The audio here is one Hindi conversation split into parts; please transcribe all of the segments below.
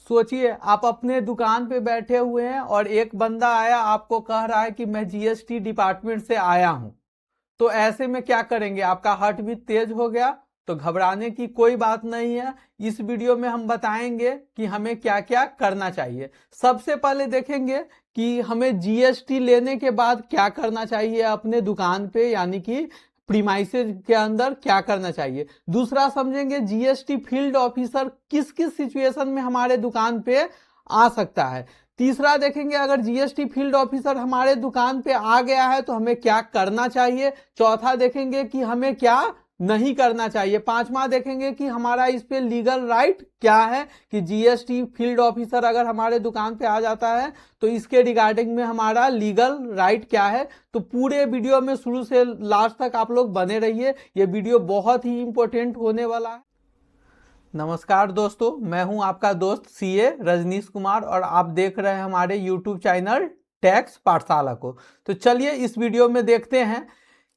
सोचिए आप अपने दुकान पे बैठे हुए हैं और एक बंदा आया आपको कह रहा है कि मैं जीएसटी डिपार्टमेंट से आया हूं। तो ऐसे में क्या करेंगे? आपका हार्ट बीट तेज हो गया। तो घबराने की कोई बात नहीं है। इस वीडियो में हम बताएंगे कि हमें क्या क्या करना चाहिए। सबसे पहले देखेंगे कि हमें जीएसटी लेने के बाद क्या करना चाहिए अपने दुकान पे, यानी कि प्रीमाइसेज के अंदर क्या करना चाहिए। दूसरा समझेंगे जीएसटी फील्ड ऑफिसर किस किस सिचुएशन में हमारे दुकान पे आ सकता है। तीसरा देखेंगे अगर जीएसटी फील्ड ऑफिसर हमारे दुकान पे आ गया है तो हमें क्या करना चाहिए। चौथा देखेंगे कि हमें क्या नहीं करना चाहिए। पांचवा देखेंगे कि हमारा इस पे लीगल राइट क्या है, कि जीएसटी फील्ड ऑफिसर अगर हमारे दुकान पे आ जाता है तो इसके रिगार्डिंग में हमारा लीगल राइट क्या है। तो पूरे वीडियो में शुरू से लास्ट तक आप लोग बने रहिए, ये वीडियो बहुत ही इंपॉर्टेंट होने वाला है। नमस्कार दोस्तों, मैं हूं आपका दोस्त सीए रजनीश कुमार और आप देख रहे हैं हमारे यूट्यूब चैनल टैक्स पाठशाला को। तो चलिए इस वीडियो में देखते हैं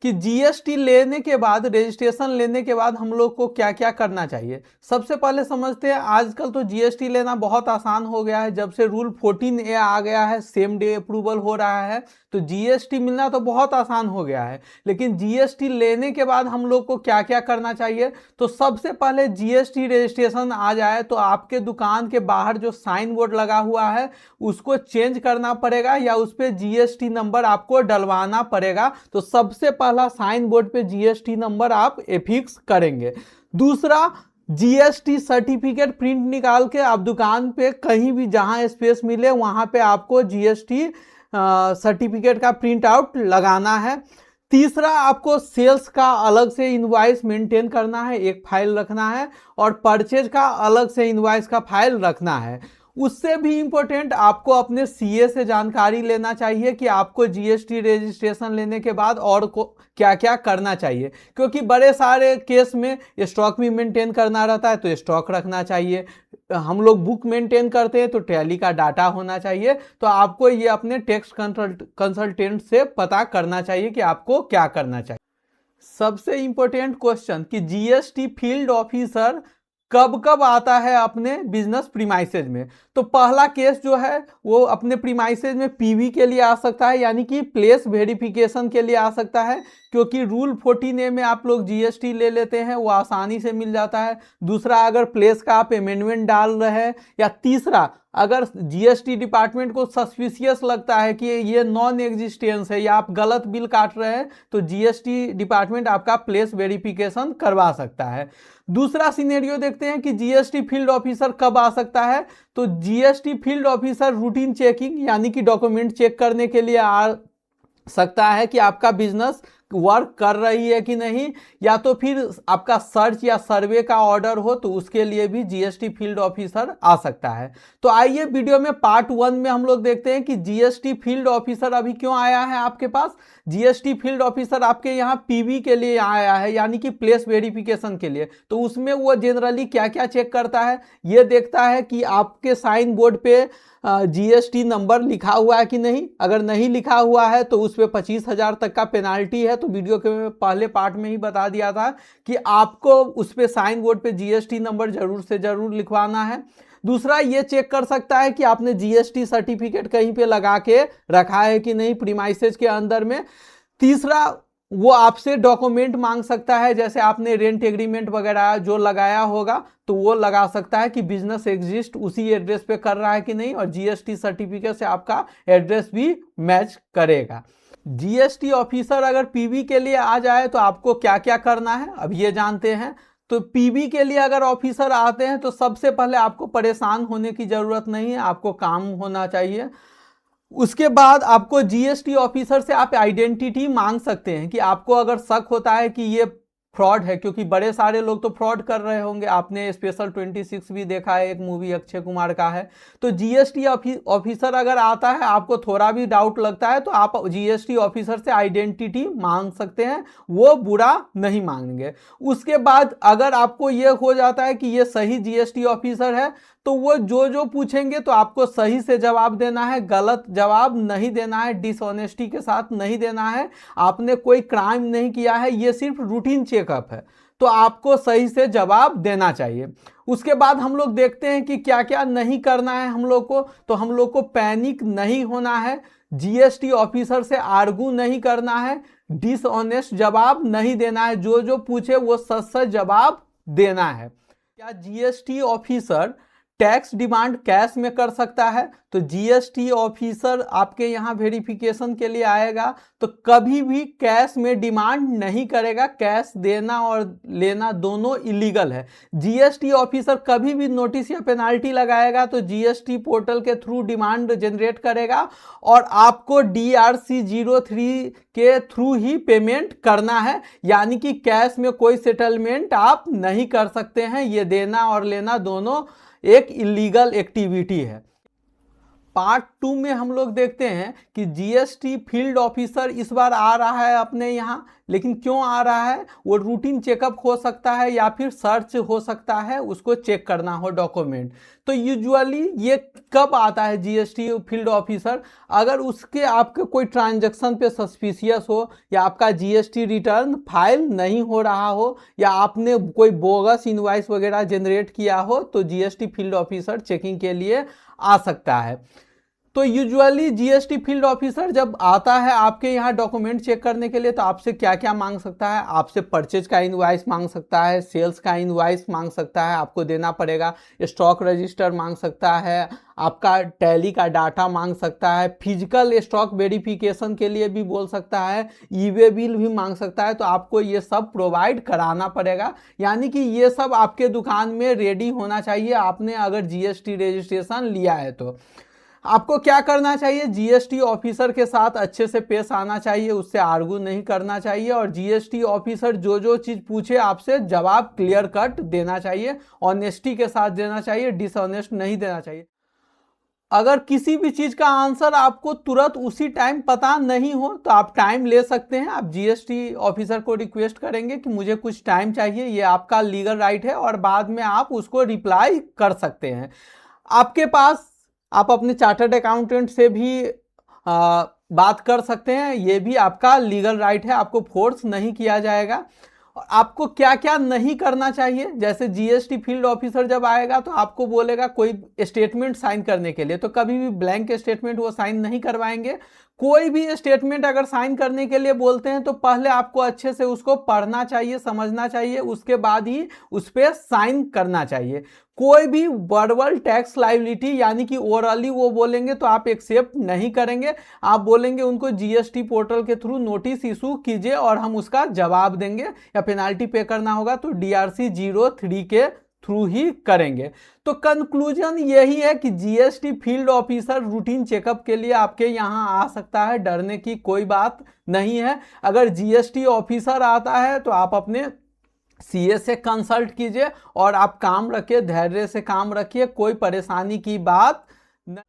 कि जीएसटी लेने के बाद, रजिस्ट्रेशन लेने के बाद हम लोग को क्या क्या करना चाहिए। सबसे पहले समझते हैं, आजकल तो जीएसटी लेना बहुत आसान हो गया है। जब से रूल 14A आ गया है, सेम डे अप्रूवल हो रहा है, तो जीएसटी मिलना तो बहुत आसान हो गया है। लेकिन जीएसटी लेने के बाद हम लोग को क्या क्या करना चाहिए। तो सबसे पहले जीएसटी रजिस्ट्रेशन आ जाए तो आपके दुकान के बाहर जो साइन बोर्ड लगा हुआ है उसको चेंज करना पड़ेगा या उस पर जीएसटी नंबर आपको डलवाना पड़ेगा। तो सबसे पहला साइन बोर्ड पे जीएसटी नंबर आप एफिक्स करेंगे। दूसरा, जीएसटी सर्टिफिकेट प्रिंट निकाल के आप दुकान पे कहीं भी जहां स्पेस मिले वहां पे आपको जीएसटी सर्टिफिकेट का प्रिंट आउट लगाना है। तीसरा, आपको सेल्स का अलग से इनवॉइस मेंटेन करना है, एक फाइल रखना है, और परचेज का अलग से इनवॉइस का फाइल रखना है। उससे भी इंपॉर्टेंट आपको अपने सीए से जानकारी लेना चाहिए कि आपको जीएसटी रजिस्ट्रेशन लेने के बाद और को क्या क्या करना चाहिए, क्योंकि बड़े सारे केस में स्टॉक भी मेंटेन करना रहता है तो स्टॉक रखना चाहिए। हम लोग बुक मेंटेन करते हैं तो टैली का डाटा होना चाहिए। तो आपको ये अपने टैक्स कंसल्टेंट से पता करना चाहिए कि आपको क्या करना चाहिए। सबसे इंपॉर्टेंट क्वेश्चन कि जीएसटी फील्ड ऑफिसर कब कब आता है अपने बिजनेस प्रीमाइसेज में। तो पहला केस जो है वो अपने प्रीमाइसेज में पीवी के लिए आ सकता है, यानी कि प्लेस वेरिफिकेशन के लिए आ सकता है, क्योंकि रूल 14A में आप लोग जीएसटी ले लेते हैं, वो आसानी से मिल जाता है। दूसरा, अगर प्लेस का आप अमेंडमेंट डाल रहे हैं। या तीसरा, अगर जीएसटी डिपार्टमेंट को सस्पिशियस लगता है कि ये नॉन एग्जिस्टेंस है या आप गलत बिल काट रहे हैं तो जीएसटी डिपार्टमेंट आपका प्लेस वेरिफिकेशन करवा सकता है। दूसरा सिनेरियो देखते हैं कि जीएसटी फील्ड ऑफिसर कब आ सकता है। तो GST field officer routine checking यानी कि डॉक्यूमेंट चेक करने के लिए आ सकता है कि आपका बिजनेस वर्क कर रही है कि नहीं, या तो फिर आपका सर्च या सर्वे का ऑर्डर हो तो उसके लिए भी जीएसटी फील्ड ऑफिसर आ सकता है। तो आइए वीडियो में पार्ट 1 में हम लोग देखते हैं कि जीएसटी फील्ड ऑफिसर अभी क्यों आया है आपके पास। जीएसटी फील्ड ऑफिसर आपके यहाँ पीवी के लिए आया है, यानी कि प्लेस वेरिफिकेशन के लिए। तो उसमें वो जनरली क्या क्या चेक करता है, ये देखता है कि आपके साइन बोर्ड पे जीएसटी नंबर लिखा हुआ है कि नहीं। अगर नहीं लिखा हुआ है तो उस पर 25,000 तक का पेनाल्टी है। तो वीडियो के पहले पार्ट में ही बता दिया था कि आपको उस पे साइन बोर्ड पे जीएसटी नंबर जरूर से जरूर लिखवाना है। दूसरा, ये चेक कर सकता है कि आपने जीएसटी सर्टिफिकेट कहीं पे लगा के रखा है कि नहीं प्रीमाइसेज के अंदर में। तीसरा, वो आपसे डॉक्यूमेंट मांग सकता है, जैसे आपने रेंट एग्रीमेंट वगैरह जो लगाया होगा तो वो लगा सकता है कि बिजनेस एग्जिस्ट उसी एड्रेस पे कर रहा है कि नहीं, और जीएसटी सर्टिफिकेट से आपका एड्रेस भी मैच करेगा। जीएसटी ऑफिसर अगर पीवी के लिए आ जाए तो आपको क्या क्या करना है अब ये जानते हैं। तो पीवी के लिए अगर ऑफिसर आते हैं तो सबसे पहले आपको परेशान होने की जरूरत नहीं है, आपको काम होना चाहिए। उसके बाद आपको जीएसटी ऑफिसर से आप आइडेंटिटी मांग सकते हैं कि आपको अगर शक होता है कि ये फ्रॉड है, क्योंकि बड़े सारे लोग तो फ्रॉड कर रहे होंगे। आपने स्पेशल 26 भी देखा है, एक मूवी अक्षय कुमार का है। तो जीएसटी ऑफिसर अगर आता है, आपको थोड़ा भी डाउट लगता है तो आप जीएसटी ऑफिसर से आइडेंटिटी मांग सकते हैं, वो बुरा नहीं मांगेंगे। उसके बाद अगर आपको ये हो जाता है कि ये सही जीएसटी ऑफिसर है तो वो जो जो पूछेंगे तो आपको सही से जवाब देना है, गलत जवाब नहीं देना है, डिसऑनेस्टी के साथ नहीं देना है। आपने कोई क्राइम नहीं किया है, ये सिर्फ रूटीन चेकअप है। तो आपको सही से जवाब देना चाहिए। उसके बाद हम लोग देखते हैं कि क्या क्या नहीं करना है हम लोग को। तो हम लोग को पैनिक नहीं होना है, जीएसटी ऑफिसर से आर्गू नहीं करना है, डिसऑनेस्ट जवाब नहीं देना है, जो जो पूछे वो सच सच जवाब देना है। क्या GST officer tax demand cash में कर सकता है? तो जीएसटी ऑफिसर आपके यहाँ वेरिफिकेशन के लिए आएगा तो कभी भी कैश में डिमांड नहीं करेगा। कैश देना और लेना दोनों इलीगल है। जीएसटी ऑफिसर कभी भी नोटिस या पेनाल्टी लगाएगा तो जीएसटी पोर्टल के थ्रू डिमांड जनरेट करेगा और आपको DRC 03 के थ्रू ही पेमेंट करना है, यानी कि कैश में कोई सेटलमेंट आप नहीं कर सकते हैं। ये देना और लेना दोनों एक इलीगल एक्टिविटी है। पार्ट 2 में हम लोग देखते हैं कि जीएसटी फील्ड ऑफिसर इस बार आ रहा है अपने यहाँ, लेकिन क्यों आ रहा है? वो रूटीन चेकअप हो सकता है या फिर सर्च हो सकता है, उसको चेक करना हो डॉक्यूमेंट। तो यूजुअली ये कब आता है जीएसटी फील्ड ऑफिसर? अगर उसके आपके कोई ट्रांजैक्शन पे सस्पिशियस हो, या आपका जीएसटी रिटर्न फाइल नहीं हो रहा हो, या आपने कोई बोगस इनवॉइस वगैरह जनरेट किया हो, तो जीएसटी फील्ड ऑफिसर चेकिंग के लिए आ सकता है। तो यूजुअली जीएसटी फील्ड ऑफिसर जब आता है आपके यहाँ डॉक्यूमेंट चेक करने के लिए, तो आपसे क्या क्या मांग सकता है? आपसे परचेज का इनवॉइस मांग सकता है, सेल्स का इनवॉइस मांग सकता है, आपको देना पड़ेगा, स्टॉक रजिस्टर मांग सकता है, आपका टैली का डाटा मांग सकता है, फिजिकल स्टॉक वेरिफिकेशन के लिए भी बोल सकता है, ई-वे बिल भी मांग सकता है। तो आपको ये सब प्रोवाइड कराना पड़ेगा, यानी कि ये सब आपके दुकान में रेडी होना चाहिए। आपने अगर जीएसटी रजिस्ट्रेशन लिया है तो आपको क्या करना चाहिए? जीएसटी ऑफिसर के साथ अच्छे से पेश आना चाहिए, उससे आर्गू नहीं करना चाहिए, और जीएसटी ऑफिसर जो जो चीज पूछे आपसे जवाब क्लियर कट देना चाहिए, ऑनेस्टी के साथ देना चाहिए, डिसऑनेस्ट नहीं देना चाहिए। अगर किसी भी चीज का आंसर आपको तुरंत उसी टाइम पता नहीं हो तो आप टाइम ले सकते हैं। आप जीएसटी ऑफिसर को रिक्वेस्ट करेंगे कि मुझे कुछ टाइम चाहिए, ये आपका लीगल राइट है, और बाद में आप उसको रिप्लाई कर सकते हैं। आपके पास आप अपने चार्टर्ड अकाउंटेंट से भी बात कर सकते हैं, ये भी आपका लीगल राइट है, आपको फोर्स नहीं किया जाएगा। और आपको क्या क्या नहीं करना चाहिए? जैसे जीएसटी फील्ड ऑफिसर जब आएगा तो आपको बोलेगा कोई स्टेटमेंट साइन करने के लिए, तो कभी भी ब्लैंक स्टेटमेंट वो साइन नहीं करवाएंगे। कोई भी स्टेटमेंट अगर साइन करने के लिए बोलते हैं तो पहले आपको अच्छे से उसको पढ़ना चाहिए, समझना चाहिए, उसके बाद ही उस पर साइन करना चाहिए। कोई भी वर्बल टैक्स लायबिलिटी यानी कि ओरली वो बोलेंगे तो आप एक्सेप्ट नहीं करेंगे। आप बोलेंगे उनको जीएसटी पोर्टल के थ्रू नोटिस इशू कीजिए और हम उसका जवाब देंगे, या पेनाल्टी पे करना होगा तो DRC 03 के थ्रू ही करेंगे। तो कंक्लूजन यही है कि GST field officer routine checkup के लिए आपके यहाँ आ सकता है, डरने की कोई बात नहीं है। अगर जीएसटी ऑफिसर आता है तो आप अपने सीए से कंसल्ट कीजिए और आप काम रखिए, धैर्य से काम रखिए, कोई परेशानी की बात नहीं।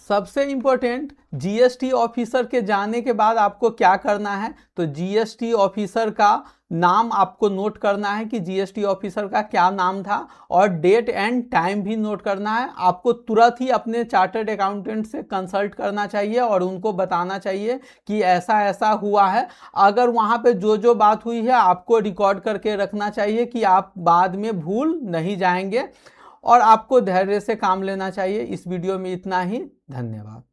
सबसे इंपॉर्टेंट, जीएसटी ऑफिसर के जाने के बाद आपको क्या करना है? तो जीएसटी ऑफिसर का नाम आपको नोट करना है कि जीएसटी ऑफिसर का क्या नाम था, और डेट एंड टाइम भी नोट करना है। आपको तुरंत ही अपने चार्टर्ड अकाउंटेंट से कंसल्ट करना चाहिए और उनको बताना चाहिए कि ऐसा ऐसा हुआ है। अगर वहाँ पे जो जो बात हुई है आपको रिकॉर्ड करके रखना चाहिए कि आप बाद में भूल नहीं जाएंगे, और आपको धैर्य से काम लेना चाहिए। इस वीडियो में इतना ही, धन्यवाद।